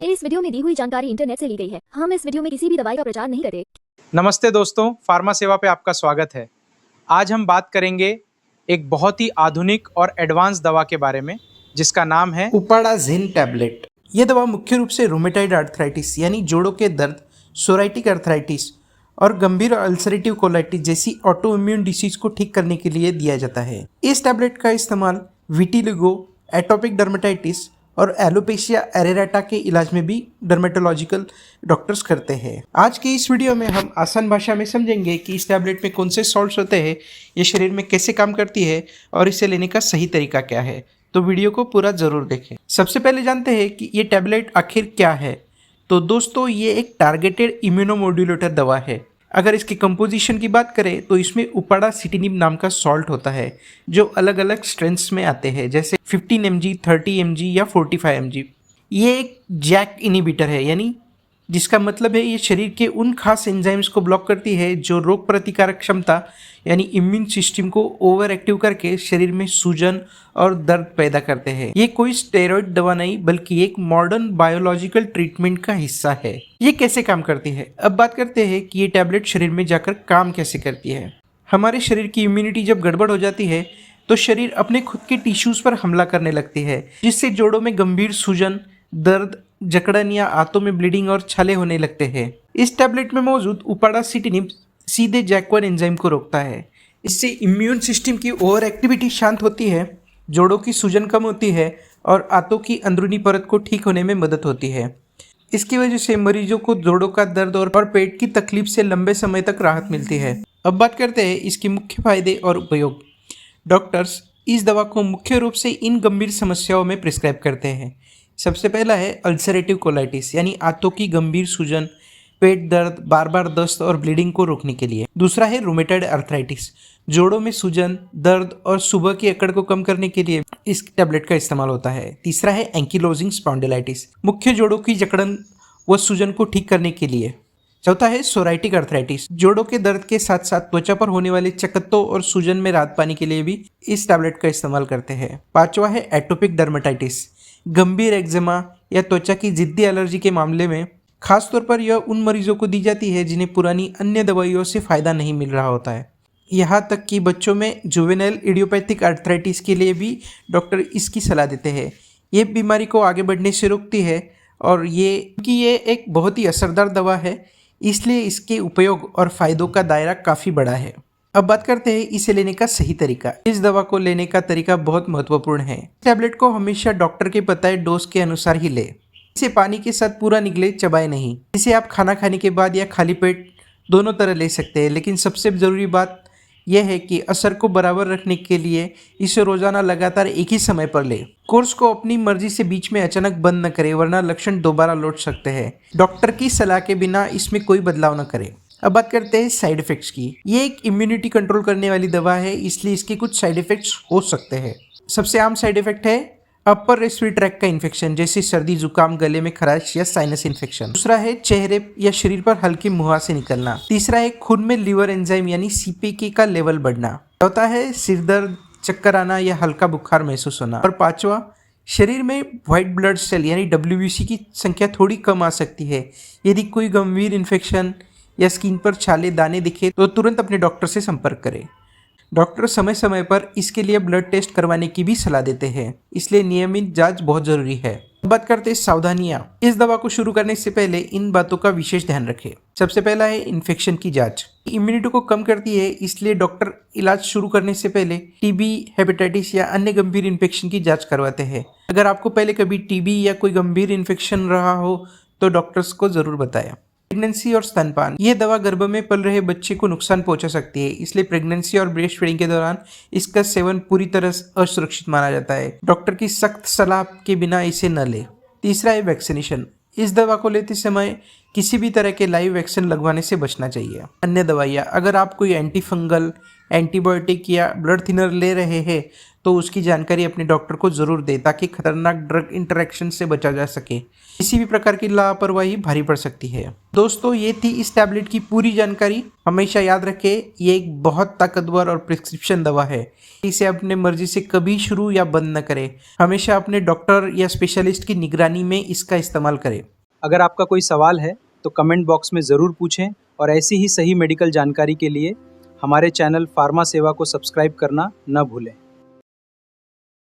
इस वीडियो में दी हुई जानकारी इंटरनेट से ली गई है। हम इस वीडियो में किसी भी दवाई का प्रचार नहीं करते। नमस्ते दोस्तों, फार्मा सेवा पे आपका स्वागत है। आज हम बात करेंगे एक बहुत ही आधुनिक और एडवांस दवा के बारे में जिसका नाम है उपाडाज़िन टैबलेट। यह दवा मुख्य रूप से रोमेटाइड आर्थराइटिस यानी जोड़ों के दर्द, सोराइटिक आर्थराइटिस और गंभीर अल्सरेटिव कोलाइटिस जैसी ऑटो इम्यून डिसीज को ठीक करने के लिए दिया जाता है। इस टैबलेट का इस्तेमाल विटिलिगो, एटोपिक डर्मेटाइटिस और एलोपेशिया एरेराटा के इलाज में भी डर्मेटोलॉजिकल डॉक्टर्स करते हैं। आज की इस वीडियो में हम आसान भाषा में समझेंगे कि इस टैबलेट में कौन से सॉल्ट्स होते हैं, ये शरीर में कैसे काम करती है और इसे लेने का सही तरीका क्या है। तो वीडियो को पूरा ज़रूर देखें। सबसे पहले जानते हैं कि ये टैबलेट आखिर क्या है। तो दोस्तों, ये एक टारगेटेड इम्यूनोमोड्यूलेटर दवा है। अगर इसकी कंपोजिशन की बात करें तो इसमें उपाडासिटिनिब नाम का सॉल्ट होता है जो अलग अलग स्ट्रेंथ्स में आते हैं, जैसे 15 mg, 30 mg या 45 mg। ये एक जैक इनिबिटर है, यानी जिसका मतलब है ये शरीर के उन खास एंजाइम्स को ब्लॉक करती है जो रोग प्रतिकारक क्षमता यानी इम्यून सिस्टम को ओवर एक्टिव करके शरीर में सूजन और दर्द पैदा करते हैं। ये कोई स्टेरॉइड दवा नहीं बल्कि एक मॉडर्न बायोलॉजिकल ट्रीटमेंट का हिस्सा है। ये कैसे काम करती है, अब बात करते हैं कि ये टैबलेट शरीर में जाकर काम कैसे करती है। हमारे शरीर की इम्यूनिटी जब गड़बड़ हो जाती है तो शरीर अपने खुद के टिश्यूज पर हमला करने लगती है, जिससे जोड़ों में गंभीर सूजन, दर्द, जकड़न या आंतों में ब्लीडिंग और छाले होने लगते हैं। इस टैबलेट में मौजूद उपाडासिटिनिब सीधे जैक1 एंजाइम को रोकता है। इससे इम्यून सिस्टम की ओवर एक्टिविटी शांत होती है, जोड़ों की सूजन कम होती है और आंतों की अंदरूनी परत को ठीक होने में मदद होती है। इसकी वजह से मरीजों को जोड़ों का दर्द और पेट की तकलीफ से लंबे समय तक राहत मिलती है। अब बात करते हैं इसके मुख्य फायदे और उपयोग। डॉक्टर्स इस दवा को मुख्य रूप से इन गंभीर समस्याओं में प्रिस्क्राइब करते हैं। सबसे पहला है अल्सरेटिव कोलाइटिस यानी आंतों की गंभीर सूजन, पेट दर्द, बार बार दस्त और ब्लीडिंग को रोकने के लिए। दूसरा है रोमेटाइड आर्थराइटिस, जोड़ों में सूजन, दर्द और सुबह की अकड़ को कम करने के लिए इस टैबलेट का इस्तेमाल होता है। तीसरा है एंकिलोजिंग स्पॉन्डिलाइटिस, मुख्य जोड़ों की जकड़न व सूजन को ठीक करने के लिए। चौथा है सोराइटिक आर्थराइटिस, जोड़ों के दर्द के साथ साथ त्वचा पर होने वाले चकत्तों और सूजन में राहत पाने के लिए भी इस टैबलेट का इस्तेमाल करते हैं। पांचवा है एटोपिक डर्मेटाइटिस, गंभीर एक्जिमा या त्वचा की जिद्दी एलर्जी के मामले में खासतौर पर यह उन मरीजों को दी जाती है जिन्हें पुरानी अन्य दवाइयों से फायदा नहीं मिल रहा होता है। यहाँ तक कि बच्चों में जुवेनाइल इडियोपैथिक आर्थराइटिस के लिए भी डॉक्टर इसकी सलाह देते हैं। ये बीमारी को आगे बढ़ने से रोकती है और ये एक बहुत ही असरदार दवा है, इसलिए इसके उपयोग और फायदों का दायरा काफ़ी बड़ा है। अब बात करते हैं इसे लेने का सही तरीका। इस दवा को लेने का तरीका बहुत महत्वपूर्ण है। टैबलेट को हमेशा डॉक्टर के बताए डोज के अनुसार ही ले। इसे पानी के साथ पूरा निगले, चबाए नहीं। इसे आप खाना खाने के बाद या खाली पेट दोनों तरह ले सकते हैं, लेकिन सबसे ज़रूरी बात यह है कि असर को बराबर रखने के लिए इसे रोजाना लगातार एक ही समय पर ले। कोर्स को अपनी मर्जी से बीच में अचानक बंद न करें, वरना लक्षण दोबारा लौट सकते हैं। डॉक्टर की सलाह के बिना इसमें कोई बदलाव न करें। अब बात करते हैं साइड इफेक्ट्स की। ये एक इम्यूनिटी कंट्रोल करने वाली दवा है, इसलिए इसके कुछ साइड इफेक्ट्स हो सकते हैं। सबसे आम साइड इफेक्ट है अपर रेस्पिरेटरी ट्रैक्ट का इन्फेक्शन, जैसे सर्दी, जुकाम, गले में खराश या साइनस इन्फेक्शन। दूसरा है चेहरे या शरीर पर हल्की मुहासे निकलना। तीसरा है खून में लिवर एंजाइम यानी सीपीके का लेवल बढ़ना। चौथा है सिर दर्द, चक्कर आना या हल्का बुखार महसूस होना। और पांचवा, शरीर में व्हाइट ब्लड सेल यानी WBC की संख्या थोड़ी कम आ सकती है। यदि कोई गंभीर इन्फेक्शन या स्किन पर छाले, दाने दिखे तो तुरंत अपने डॉक्टर से संपर्क करें। डॉक्टर समय समय पर इसके लिए ब्लड टेस्ट करवाने की भी सलाह देते हैं, इसलिए नियमित जांच बहुत जरूरी है। बात करते हैं सावधानियां। इस दवा को शुरू करने से पहले इन बातों का विशेष ध्यान रखें। सबसे पहला है इन्फेक्शन की जांच। इम्यूनिटी को कम करती है, इसलिए डॉक्टर इलाज शुरू करने से पहले टीबी, हेपेटाइटिस या अन्य गंभीर इन्फेक्शन की जांच करवाते हैं। अगर आपको पहले कभी टीबी या कोई गंभीर इन्फेक्शन रहा हो तो डॉक्टर्स को जरूर बताएं। प्रेगनेंसी और स्तनपान, यह दवा गर्भ में पल रहे बच्चे को नुकसान पहुंचा सकती है, इसलिए प्रेगनेंसी और ब्रेस्ट फीडिंग के दौरान इसका सेवन पूरी तरह असुरक्षित माना जाता है। डॉक्टर की सख्त सलाह के बिना इसे न ले। तीसरा है वैक्सीनेशन। इस दवा को लेते समय किसी भी तरह के लाइव वैक्सीन लगवाने से बचना चाहिए। अन्य दवाइयाँ, अगर आप कोई एंटी फंगल, एंटीबायोटिक या ब्लड थिनर ले रहे हैं तो उसकी जानकारी अपने डॉक्टर को ज़रूर दें ताकि खतरनाक ड्रग इंटरेक्शन से बचा जा सके। किसी भी प्रकार की लापरवाही भारी पड़ सकती है। दोस्तों, ये थी इस टैबलेट की पूरी जानकारी। हमेशा याद रखें, ये एक बहुत ताकतवर और प्रिस्क्रिप्शन दवा है। इसे अपने मर्जी से कभी शुरू या बंद न करें। हमेशा अपने डॉक्टर या स्पेशलिस्ट की निगरानी में इसका इस्तेमाल करें। अगर आपका कोई सवाल है तो कमेंट बॉक्स में ज़रूर पूछें और ऐसी ही सही मेडिकल जानकारी के लिए हमारे चैनल फार्मा सेवा को सब्सक्राइब करना न भूलें।